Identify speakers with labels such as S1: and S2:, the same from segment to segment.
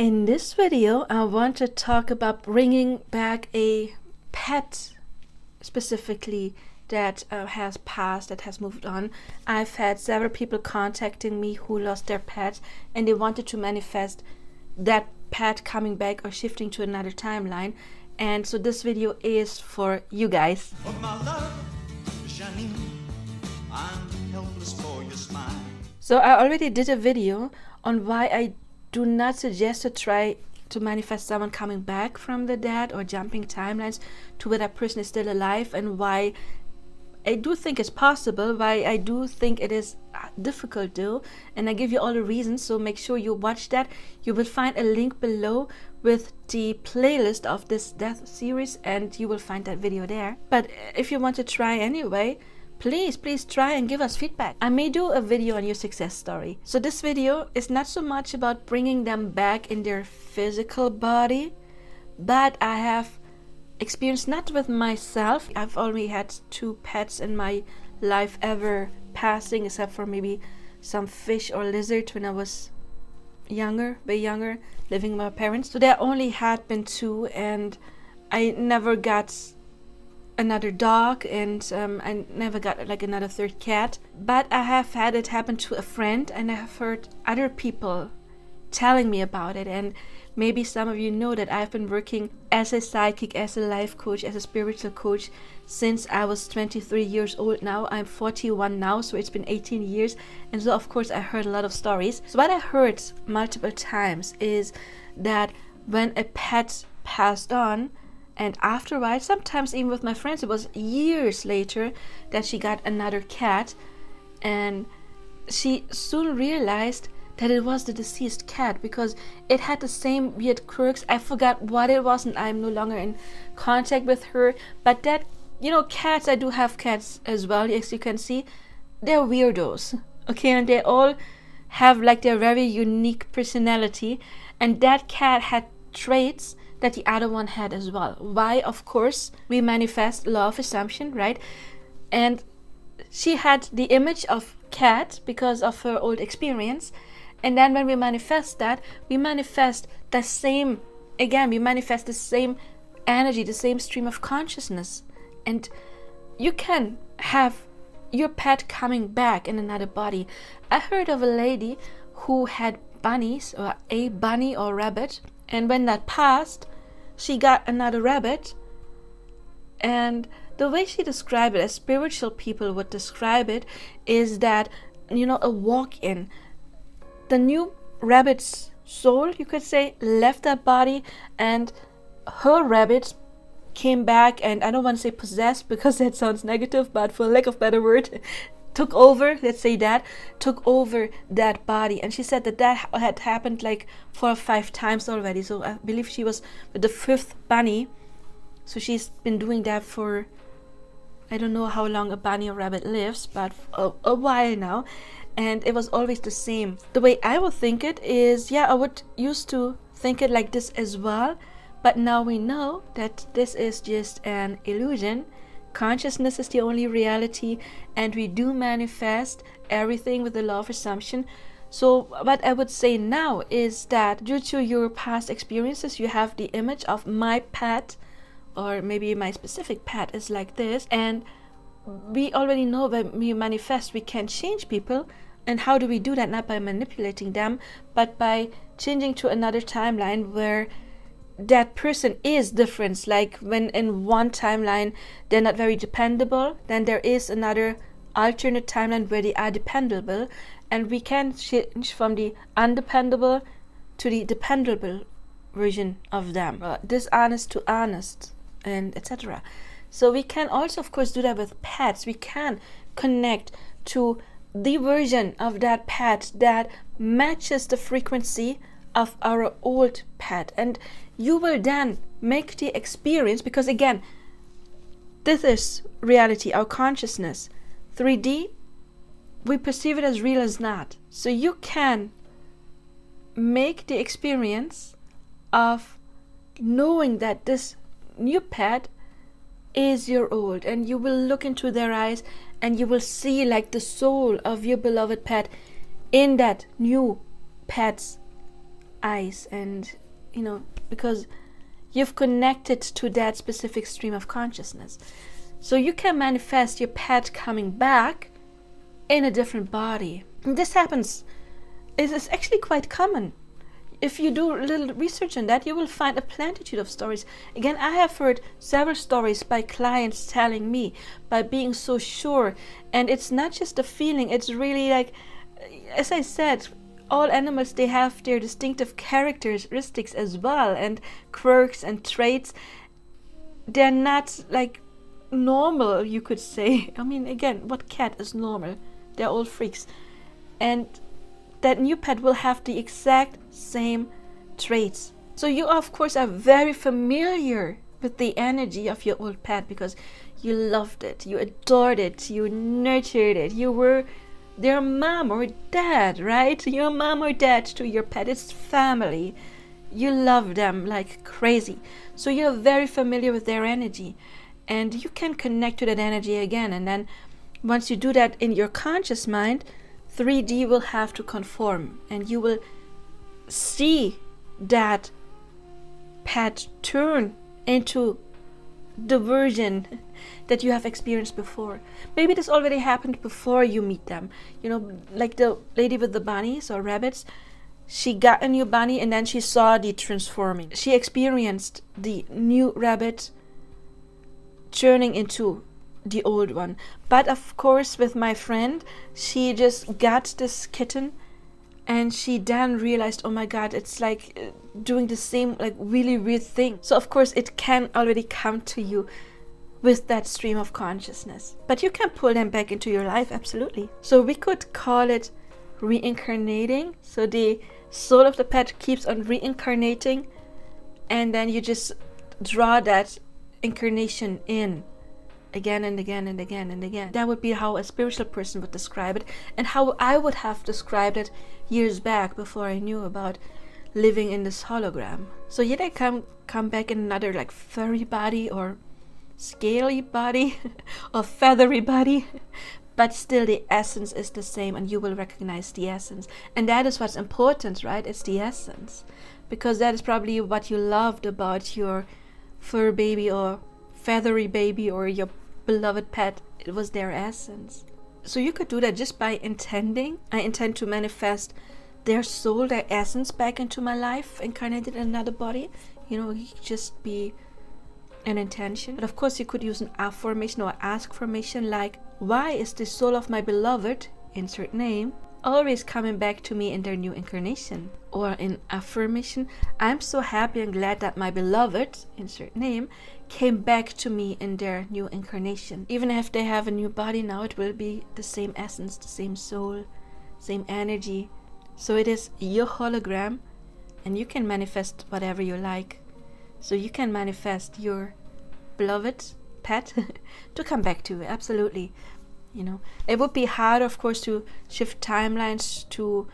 S1: In this video, I want to talk about bringing back a pet, specifically that has passed, that has moved on. I've had several people contacting me who lost their pet and they wanted to manifest that pet coming back or shifting to another timeline. And so this video is for you guys.
S2: Of my love, Janine, I'm helpless for your smile.
S1: So I already did a video on why I do not suggest to try to manifest someone coming back from the dead or jumping timelines to where that person is still alive, and why I do think it's possible, why I do think it is difficult though, and I give you all the reasons, so make sure you watch that. You will find a link below with the playlist of this death series and you will find that video there. But if you want to try anyway, please try and give us feedback. I may do a video on your success story. So this video is not so much about bringing them back in their physical body, but I have experienced, not with myself, I've only had 2 pets in my life ever passing, except for maybe some fish or lizard when I was younger, way younger, living with my parents. So there only had been 2, and I never got another dog, and I never got like another 3rd cat. But I have had it happen to a friend, and I have heard other people telling me about it. And maybe some of you know that I've been working as a psychic, as a life coach, as a spiritual coach since I was 23 years old. Now I'm 41 now, so it's been 18 years. And so of course I heard a lot of stories. So what I heard multiple times is that when a pet passed on, and after a while, sometimes even with my friends, it was years later that she got another cat, and she soon realized that it was the deceased cat because it had the same weird quirks. I forgot what it was and I'm no longer in contact with her. But that, you know, cats, I do have cats as well, as you can see, they're weirdos, okay, and they all have like their very unique personality, and that cat had traits that the other one had as well. Why? Of course, we manifest law of assumption, right? And she had the image of cat because of her old experience. And then when we manifest that, we manifest the same, again, we manifest the same energy, the same stream of consciousness. And you can have your pet coming back in another body. I heard of a lady who had bunnies, or a bunny or rabbit, and when that passed, she got another rabbit. And the way she described it, as spiritual people would describe it, is that, you know, a walk-in. The new rabbit's soul, you could say, left that body, and her rabbit came back, and I don't want to say possessed because that sounds negative, but for lack of a better word, took over, let's say that, took over that body. And she said that that had happened like 4 or 5 times already. So I believe she was with the 5th bunny. So she's been doing that for, I don't know how long a bunny or rabbit lives, but a while now. And it was always the same. The way I would think it is, yeah, I would used to think it like this as well. But now we know that this is just an illusion. Consciousness is the only reality, and we do manifest everything with the law of assumption. So what I would say now is that due to your past experiences, you have the image of my pet, or maybe my specific pet is like this, and we already know when we manifest we can change people. And how do we do that? Not by manipulating them, but by changing to another timeline where that person is different. Like when in one timeline they're not very dependable, then there is another alternate timeline where they are dependable, and we can change from the undependable to the dependable version of them, dishonest to honest, and etc. So we can also of course do that with pets. We can connect to the version of that pet that matches the frequency of our old pet, and you will then make the experience, because again, this is reality, our consciousness. 3D, we perceive it as real as not. So you can make the experience of knowing that this new pet is your old, and you will look into their eyes and you will see like the soul of your beloved pet in that new pet's eyes, and because you've connected to that specific stream of consciousness. So you can manifest your pet coming back in a different body. And this happens, it is actually quite common. If you do a little research on that, you will find a plenitude of stories. Again, I have heard several stories by clients telling me, by being so sure. And it's not just a feeling, it's really like, as I said, all animals, they have their distinctive characteristics as well, and quirks and traits. They're not like normal, you could say. I mean, again, what cat is normal? They're all freaks. And that new pet will have the exact same traits. So you, of course, are very familiar with the energy of your old pet because you loved it, you adored it, you nurtured it, you were their mom or dad, right? Your mom or dad to your pet. It's family. You love them like crazy. So you're very familiar with their energy, and you can connect to that energy again. And then once you do that in your conscious mind, 3D will have to conform, and you will see that pet turn into the version that you have experienced before. Maybe this already happened before you meet them. Like the lady with the bunnies or rabbits, she got a new bunny and then she saw the transforming. She experienced the new rabbit turning into the old one. But of course, with my friend, she just got this kitten and she then realized, oh my god, it's like doing the same like really weird thing. So of course it can already come to you with that stream of consciousness, but you can pull them back into your life, absolutely. So we could call it reincarnating. So the soul of the pet keeps on reincarnating, and then you just draw that incarnation in again and again and again and again. That would be how a spiritual person would describe it, and how I would have described it years back before I knew about living in this hologram. So yeah, they come back in another like furry body or scaly body or feathery body, but still the essence is the same, and you will recognize the essence. And that is what's important, right? It's the essence, because that is probably what you loved about your fur baby or feathery baby or your beloved pet. It was their essence. So you could do that just by intending. I intend to manifest their soul, their essence back into my life, incarnated in another body. You could just be an intention. But of course you could use an affirmation or ask formation, like, why is the soul of my beloved, insert name, always coming back to me in their new incarnation? Or in affirmation, I'm so happy and glad that my beloved, insert name, came back to me in their new incarnation. Even if they have a new body now, it will be the same essence, the same soul, same energy. So it is your hologram, and you can manifest whatever you like. So you can manifest your beloved pet to come back to you, absolutely. It would be hard, of course, to shift timelines to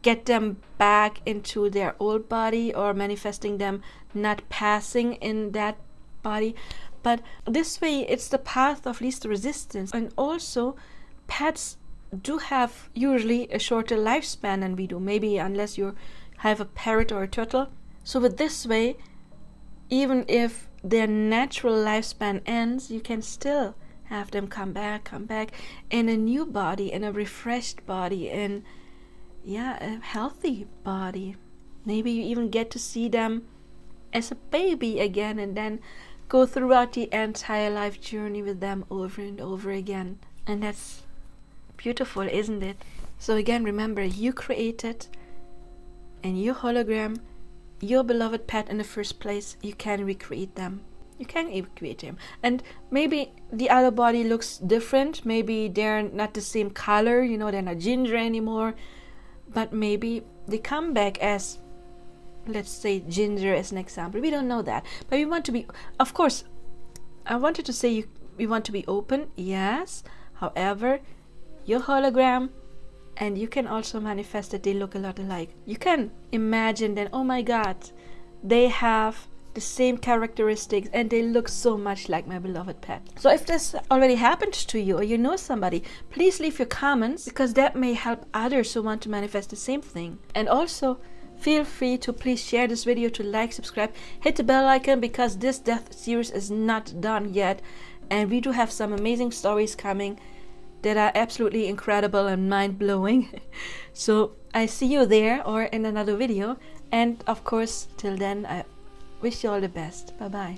S1: get them back into their old body, or manifesting them not passing in that body. But this way, it's the path of least resistance. And also, pets do have usually a shorter lifespan than we do, maybe unless you have a parrot or a turtle. So with this way, even if their natural lifespan ends, you can still have them come back in a new body, in a refreshed body, in a healthy body. Maybe you even get to see them as a baby again, and then go throughout the entire life journey with them over and over again. And that's beautiful, isn't it? So again, remember, you created in your hologram your beloved pet in the first place. You can recreate them. You can recreate them. And maybe the other body looks different. Maybe they're not the same color, they're not ginger anymore. But maybe they come back as, let's say, ginger as an example. We don't know that. But we want to be, of course, I wanted to say we want to be open, yes. However, your hologram, and you can also manifest that they look a lot alike. You can imagine that, oh my god, they have the same characteristics and they look so much like my beloved pet. So if this already happened to you, or you know somebody, please leave your comments, because that may help others who want to manifest the same thing. And also, Feel free to please share this video, to like, subscribe, hit the bell icon, because this death series is not done yet, and we do have some amazing stories coming that are absolutely incredible and mind-blowing. So I see you there or in another video, and of course till then I wish you all the best. Bye bye.